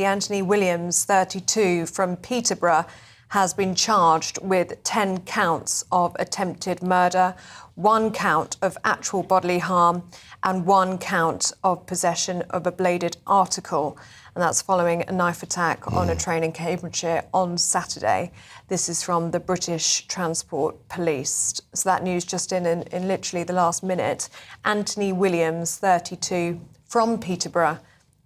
Anthony Williams, 32, from Peterborough, has been charged with 10 counts of attempted murder, 1 count of actual bodily harm and 1 count of possession of a bladed article. And that's following a knife attack on a train in Cambridgeshire on Saturday. This is from the British Transport Police. So that news just in literally the last minute. Anthony Williams, 32, from Peterborough,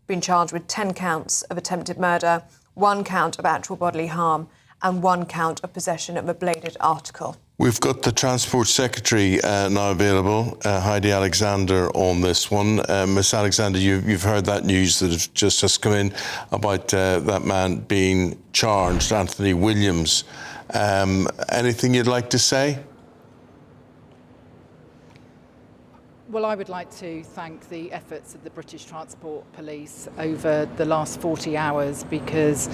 been charged with 10 counts of attempted murder, 1 count of actual bodily harm and 1 count of possession of a bladed article. We've got the Transport Secretary now available, Heidi Alexander, on this one. Miss Alexander, you've heard that news that has just come in about that man being charged, Anthony Williams. Anything you'd like to say? Well, I would like to thank the efforts of the British Transport Police over the last 40 hours because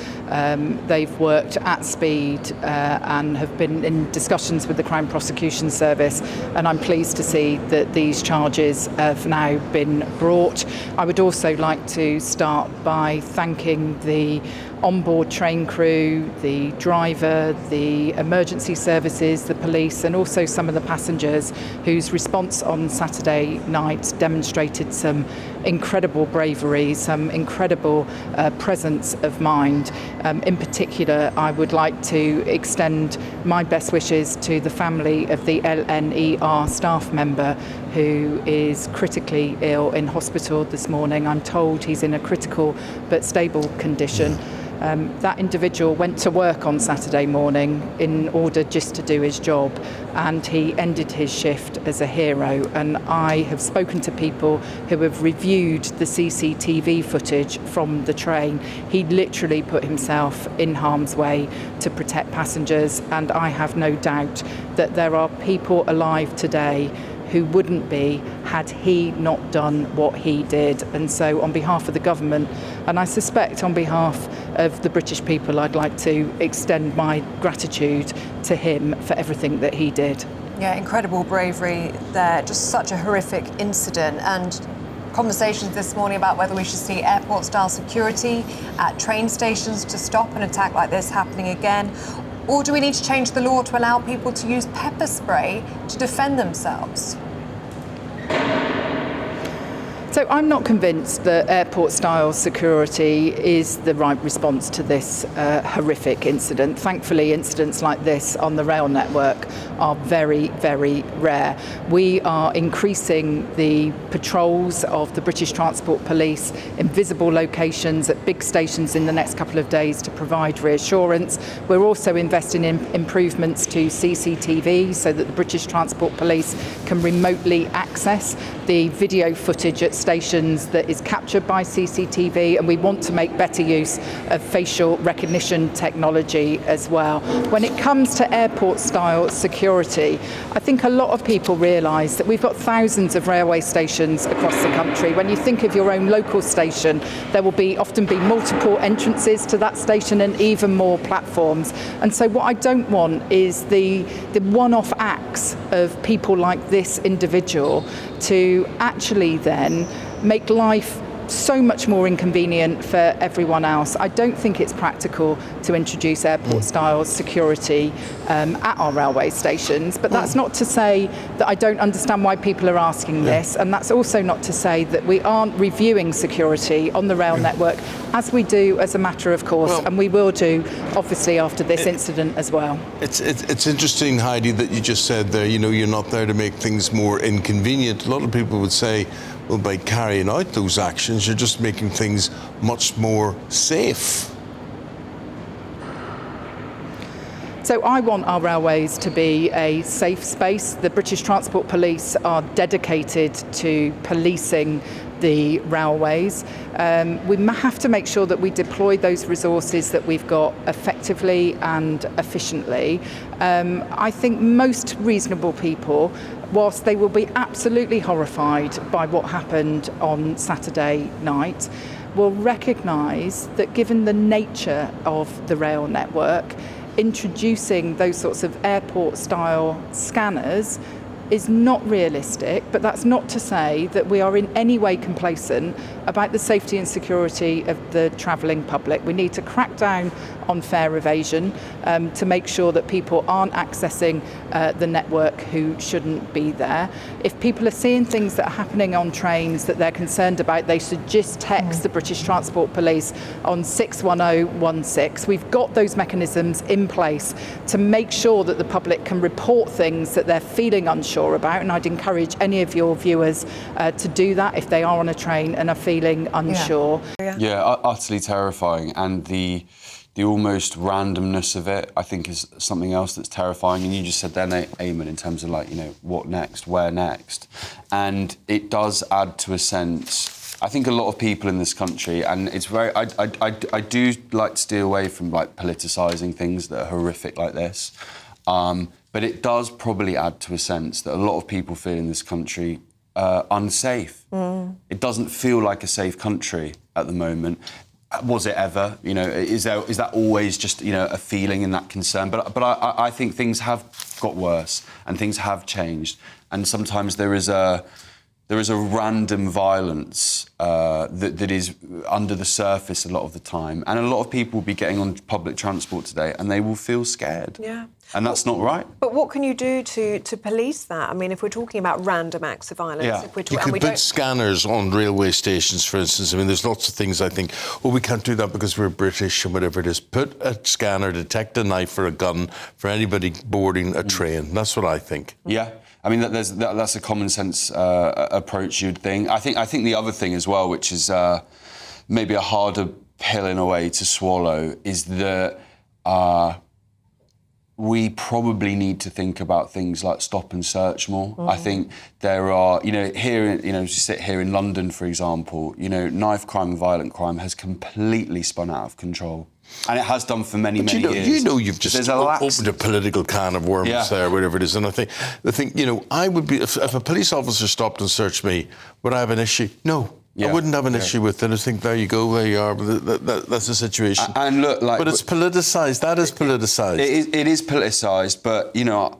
they've worked at speed and have been in discussions with the Crown Prosecution Service, and I'm pleased to see that these charges have now been brought. I would also like to start by thanking the onboard train crew, the driver, the emergency services, the police, and also some of the passengers whose response on Saturday night demonstrated some incredible bravery, some incredible presence of mind. In particular, I would like to extend my best wishes to the family of the LNER staff member who is critically ill in hospital this morning. I'm told he's in a critical but stable condition. That individual went to work on Saturday morning in order just to do his job, and he ended his shift as a hero. And I have spoken to people who have reviewed the CCTV footage from the train. He literally put himself in harm's way to protect passengers, and I have no doubt that there are people alive today who wouldn't be had he not done what he did. And so on behalf of the government, and I suspect on behalf of the British people, I'd like to extend my gratitude to him for everything that he did. Yeah, incredible bravery there. Just such a horrific incident, and conversations this morning about whether we should see airport-style security at train stations to stop an attack like this happening again. Or do we need to change the law to allow people to use pepper spray to defend themselves? So I'm not convinced that airport-style security is the right response to this horrific incident. Thankfully, incidents like this on the rail network are very, very rare. We are increasing the patrols of the British Transport Police in visible locations at big stations in the next couple of days to provide reassurance. We're also investing in improvements to CCTV so that the British Transport Police can remotely access the video footage at stations that is captured by CCTV, and we want to make better use of facial recognition technology as well. When it comes to airport-style security, I think a lot of people realise that we've got thousands of railway stations across the country. When you think of your own local station, there will often be multiple entrances to that station and even more platforms. And so what I don't want is the one-off acts of people like this individual to actually then make life so much more inconvenient for everyone else. I don't think it's practical to introduce airport-style security at our railway stations, but that's not to say that I don't understand why people are asking this, and that's also not to say that we aren't reviewing security on the rail network, as we do as a matter of course, and we will do, obviously, after this incident as well. It's interesting, Heidi, that you just said there, you know, you're not there to make things more inconvenient. A lot of people would say, well, by carrying out those actions, you're just making things much more safe. So I want our railways to be a safe space. The British Transport Police are dedicated to policing the railways. We have to make sure that we deploy those resources that we've got effectively and efficiently. I think most reasonable people, whilst they will be absolutely horrified by what happened on Saturday night, will recognise that given the nature of the rail network, introducing those sorts of airport-style scanners is not realistic, but that's not to say that we are in any way complacent about the safety and security of the travelling public. We need to crack down on fare evasion to make sure that people aren't accessing the network who shouldn't be there. If people are seeing things that are happening on trains that they're concerned about, they should just text the British Transport Police on 61016. We've got those mechanisms in place to make sure that the public can report things that they're feeling unsure about, and I'd encourage any of your viewers to do that if they are on a train and are feeling unsure. Yeah, utterly terrifying, and the almost randomness of it, I think, is something else that's terrifying. And you just said there, Eamon, in terms of, like, you know, what next, where next, and it does add to a sense. I think a lot of people in this country, and it's very, I do like to stay away from, like, politicising things that are horrific like this, but it does probably add to a sense that a lot of people feel in this country unsafe. It doesn't feel like a safe country at the moment. Was it ever? You know, is that always just, you know, a feeling and that concern? But I think things have got worse and things have changed, and sometimes there is a random violence that is under the surface a lot of the time, and a lot of people will be getting on public transport today and they will feel scared. Yeah. And that's not right. But what can you do to police that? I mean, if we're talking about random acts of violence, if we're you could put scanners on railway stations, for instance. I mean, there's lots of things I think, well, we can't do that because we're British and whatever it is. Put a scanner, detect a knife or a gun for anybody boarding a train. That's what I think. Yeah. I mean, that's a common sense approach, you'd think. I think the other thing as well, which is maybe a harder pill in a way to swallow, is that we probably need to think about things like stop and search more. I think there are, you know, as you sit here in London, for example, you know, knife crime and violent crime has completely spun out of control. And it has done for many years. You know, you've just opened a political can of worms there, whatever it is. And I think, you know, I would be, if a police officer stopped and searched me, would I have an issue? No. I wouldn't have an issue with it. I think, there you go, there you are. That's the situation. And look, like, but it's politicised. That is politicised. It is politicised. But, you know,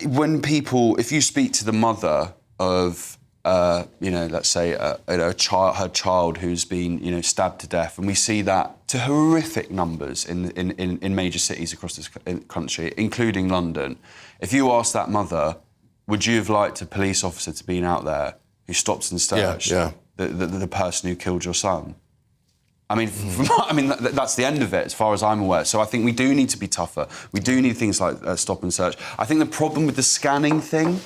when people, if you speak to the mother of, you know, let's say her child who's been, you know, stabbed to death, and we see that to horrific numbers in major cities across this country, including London. If you ask that mother, would you have liked a police officer to been out there who stops and searched the person who killed your son? I mean, that's the end of it, as far as I'm aware. So I think we do need to be tougher. We do need things like stop and search. I think the problem with the scanning thing,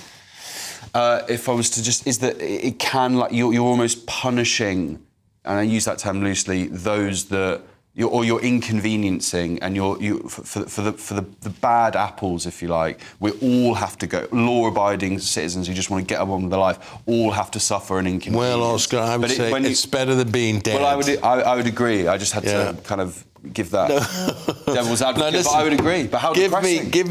if I was to just, is that it can, like, you're almost punishing, and I use that term loosely, those that you're inconveniencing, and for the bad apples, if you like. We all have to go. Law-abiding citizens who just want to get on with their life all have to suffer an inconvenience. Well, Oscar, I would say it's better than being dead. Well, I would agree. I just had to kind of give that devil's advocate. But I would agree. But how depressing.